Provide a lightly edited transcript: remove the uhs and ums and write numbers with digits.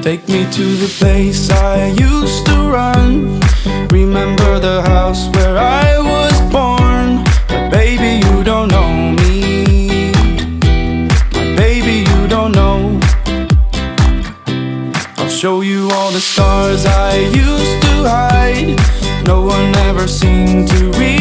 Take me to the place I used to run. Remember the house where I was born. But baby, you don't know me. My baby, you don't know. I'll show you all the stars I used to hide. No one ever seemed to reach.